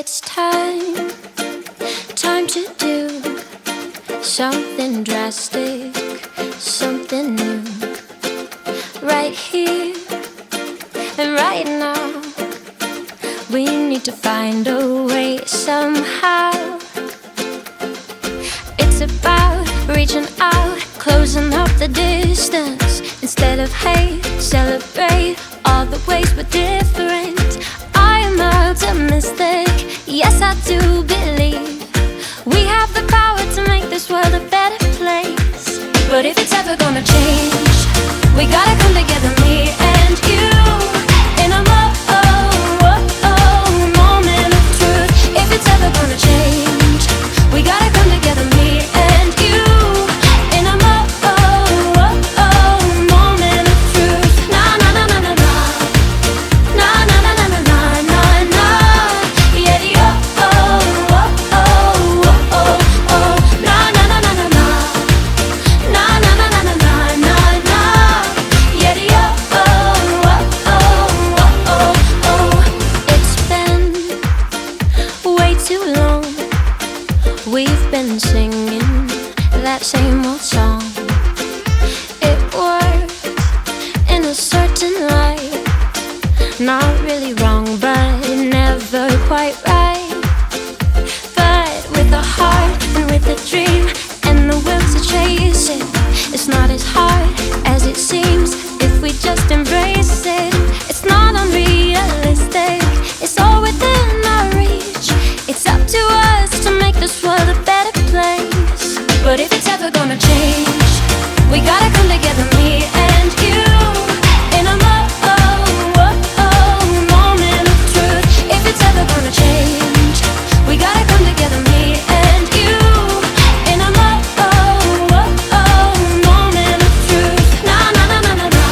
It's time to do something drastic, something new. Right here and right now, we need to find a way somehow. It's about reaching out, closing up the distance. Instead of hate, celebrate all the ways we're different. I am optimistic, yes I do believe we have the power to make this world a better place. But if it's ever gonna change, we gotta come together, me and you, in a moment of truth. If it's ever gonna change, we gotta come together, me and you, in a moment of truth. Na na na na na na, na na na na na na na na. Yeah, oh oh oh oh oh oh. Na na na na na na, na na na na na na na na. Yeah, oh oh oh oh oh. It's been way too long. We've been singing that same old song. It worked in a certain light, not really wrong, but never quite right. But with a heart and with a dream and the will to chase it, it's not as hard as it seems if we just embrace it. It's not unrealistic, it's all within our reach. It's up to us to make this world a better place. But if it's ever gonna change, we gotta come together, me and you, in a moment of truth. If it's ever gonna change, we gotta come together, me and you, in a moment of truth. Na na na na na na,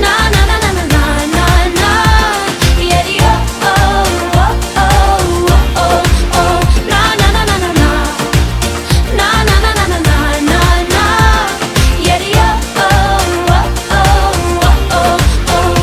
na na na na na na na na. Yeah, oh oh oh oh oh oh. Na na na na na na, na na na na na na na na. Yeah, oh oh oh oh oh oh.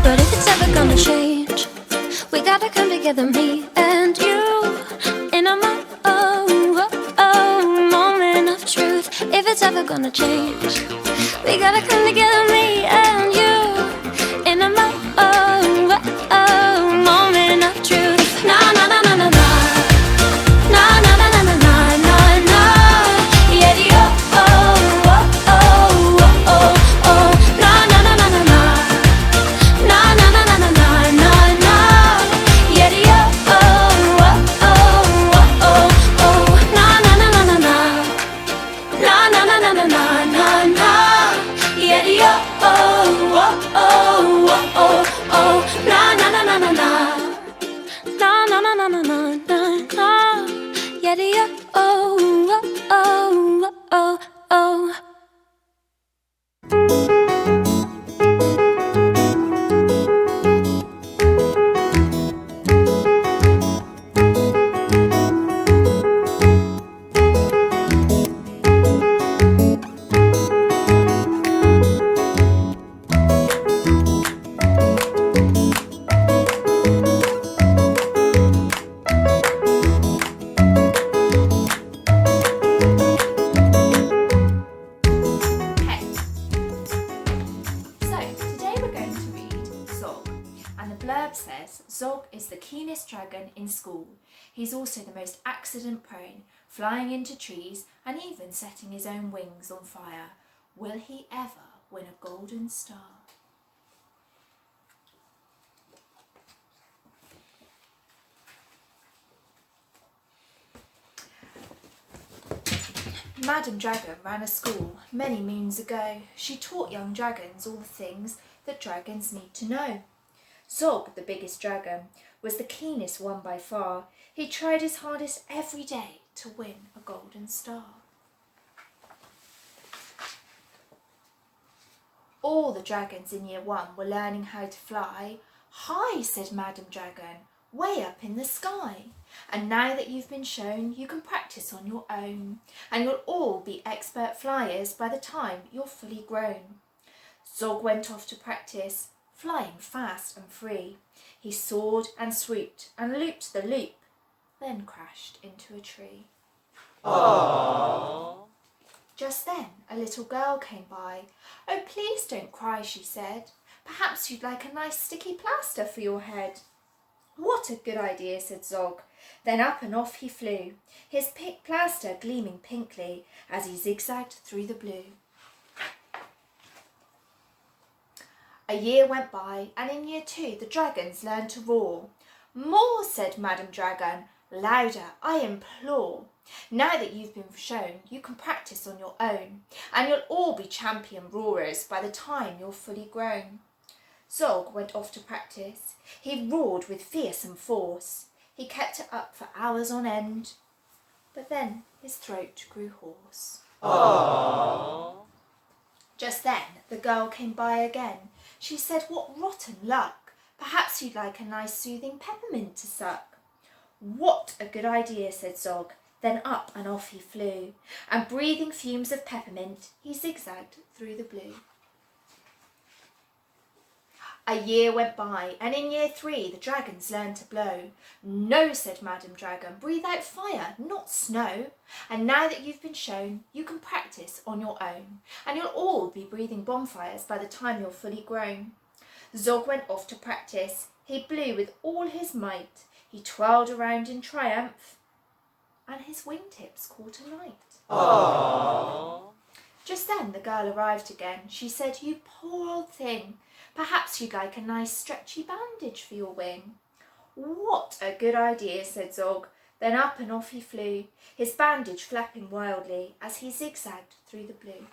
But if it's ever gonna change, we gotta come together, me and you, in a moment of truth. If it's ever gonna change, we gotta come together, me and you, in a moment of truth. Na na na na na na, na na na na na na na na. Yeah, oh oh oh oh oh oh. Na na na na na na, na na na na na na na na. Yeah, oh oh oh oh oh. Na na na na na na, na na na na na na na na. Yeah, oh oh oh oh oh. Na na na na na na, na na na na na na na na. Yeah, oh oh oh oh oh. Okay, so today we're going to read Zog, and the blurb says Zog is the keenest dragon in school. He's also the most accident prone, flying into trees and even setting his own wings on fire. Will he ever win a golden star? Madam Dragon ran a school many moons ago. She taught young dragons all the things that dragons need to know. Zog, the biggest dragon, was the keenest one by far. He tried his hardest every day to win a golden star. All the dragons in Year 1 were learning how to fly High, said Madam Dragon, way up in the sky. And now that you've been shown, you can practice on your own, and you'll all be expert flyers by the time you're fully grown. Zog went off to practice, flying fast and free. He soared and swooped and looped the loop, then crashed into a tree. Aww. Just then a little girl came by. Oh, please don't cry, she said. Perhaps you'd like a nice sticky plaster for your head. What a good idea, said Zog. Then up and off he flew, his pink plaster gleaming pinkly as he zigzagged through the blue. A year went by, and in year 2 the dragons learned to roar. More, said Madam Dragon, louder, I implore. Now that you've been shown, you can practice on your own, and you'll all be champion roarers by the time you're fully grown. Zog went off to practice. He roared with fearsome force. He kept it up for hours on end, but then his throat grew hoarse. Aww. Just then the girl came by again. She said, what rotten luck. Perhaps you'd like a nice soothing peppermint to suck. What a good idea, said Zog. Then up and off he flew, and breathing fumes of peppermint, he zigzagged through the blue. A year went by, and in year 3 the dragons learned to blow. No, said Madam Dragon, breathe out fire, not snow. And now that you've been shown, you can practice on your own, and you'll all be breathing bonfires by the time you're fully grown. Zog went off to practice. He blew with all his might. He twirled around in triumph, and his wingtips caught alight. Aww. Just then the girl arrived again. She said, you poor old thing, perhaps you'd like a nice stretchy bandage for your wing. What a good idea, said Zog. Then up and off he flew, his bandage flapping wildly as he zigzagged through the blue.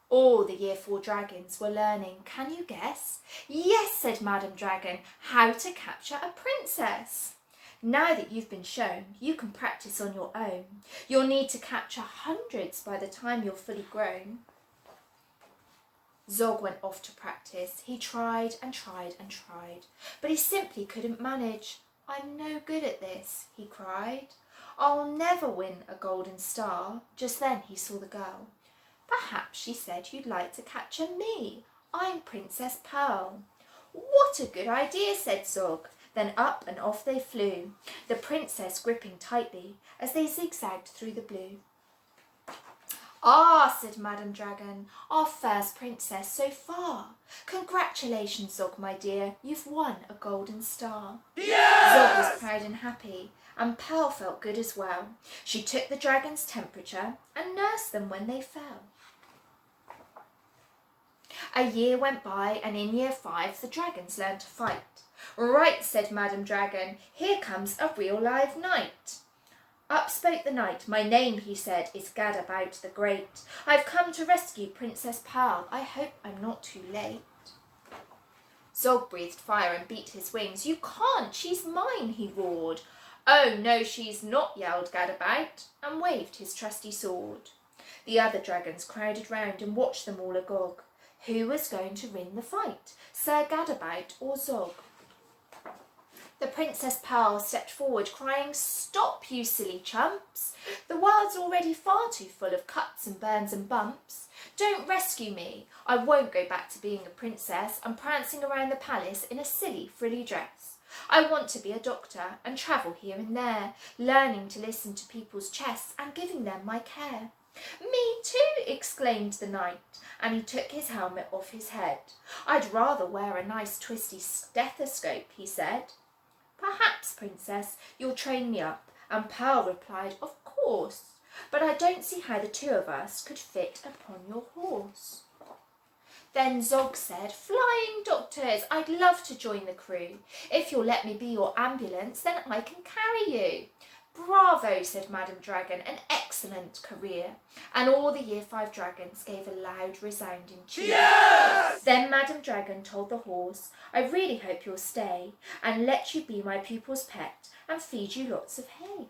All the year 4 dragons were learning. Can you guess? Yes, said Madam Dragon, how to capture a princess. Now that you've been shown, you can practice on your own. You'll need to capture hundreds by the time you're fully grown. Zog went off to practice. He tried and tried and tried, but he simply couldn't manage. I'm no good at this, he cried. I'll never win a golden star. Just then he saw the girl. Perhaps, she said, you'd like to capture me. I'm Princess Pearl. What a good idea, said Zog. Then up and off they flew, the princess gripping tightly as they zigzagged through the blue. Ah, said Madam Dragon, our first princess so far. Congratulations, Zog, my dear, you've won a golden star. Yes! Zog was proud and happy, and Pearl felt good as well. She took the dragon's temperature and nursed them when they fell. A year went by, and in year 5 the dragons learned to fight. Right, said Madam Dragon, here comes a real live knight. Up spoke the knight. My name, he said, is Gadabout the Great. I've come to rescue Princess Pearl. I hope I'm not too late. Zog breathed fire and beat his wings. You can't, she's mine, he roared. Oh, no, she's not, yelled Gadabout, and waved his trusty sword. The other dragons crowded round and watched them all agog. Who was going to win the fight, Sir Gadabout or Zog? The Princess Pearl stepped forward, crying, Stop, you silly chumps! The world's already far too full of cuts and burns and bumps. Don't rescue me. I won't go back to being a princess and prancing around the palace in a silly, frilly dress. I want to be a doctor and travel here and there, learning to listen to people's chests and giving them my care. Me too, exclaimed the knight, and he took his helmet off his head. I'd rather wear a nice twisty stethoscope, he said. Perhaps, princess, you'll train me up, and Pearl replied, Of course, but I don't see how the two of us could fit upon your horse. Then Zog said, Flying doctors, I'd love to join the crew. If you'll let me be your ambulance, then I can carry you. Bravo, said Madam Dragon, an excellent career. And all the year 5 dragons gave a loud, resounding cheer. Yes! Then Madam Dragon told the horse, I really hope you'll stay and let you be my pupil's pet and feed you lots of hay.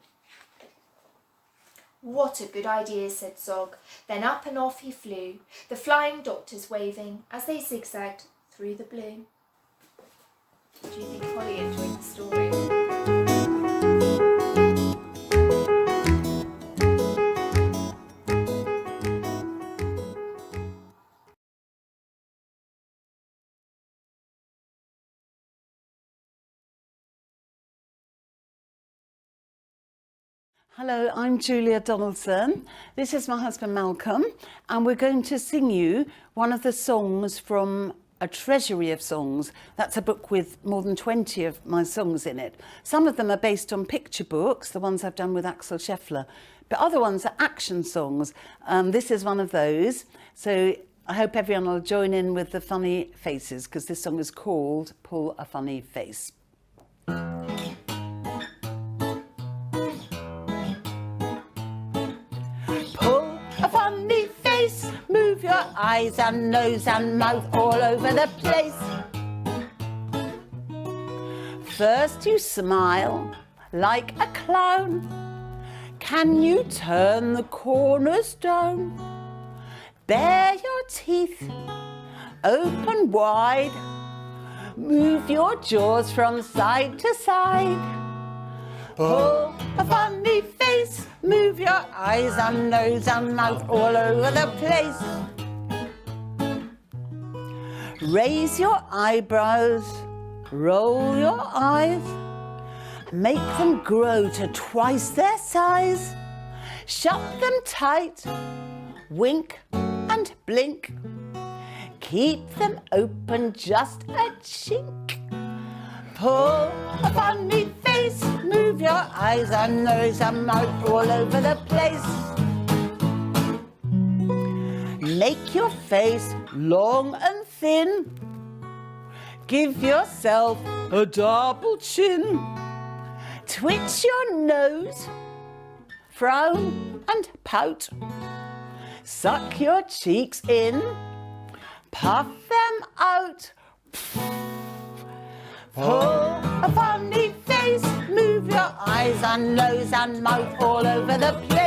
What a good idea, said Zog. Then up and off he flew, the flying doctors waving as they zigzagged through the blue. Do you think Holly enjoyed the story? Hello, I'm Julia Donaldson. This is my husband Malcolm, and we're going to sing you one of the songs from A Treasury of Songs. That's a book with more than 20 of my songs in it. Some of them are based on picture books, the ones I've done with Axel Scheffler, but other ones are action songs. This is one of those. So I hope everyone will join in with the funny faces, because this song is called Pull a Funny Face. Move your eyes and nose and mouth all over the place. First you smile like a clown. Can you turn the corners down? Bare your teeth, open wide. Move your jaws from side to side. Pull a funny face, move your eyes and nose and mouth all over the place. Raise your eyebrows, roll your eyes, make them grow to twice their size. Shut them tight, wink and blink. Keep them open just a chink. Pull a funny face, move your eyes and nose and mouth all over the place. Make your face long and thin. Give yourself a double chin. Twitch your nose, frown and pout. Suck your cheeks in, puff them out. Pull a funny face, move your eyes and nose and mouth all over the place.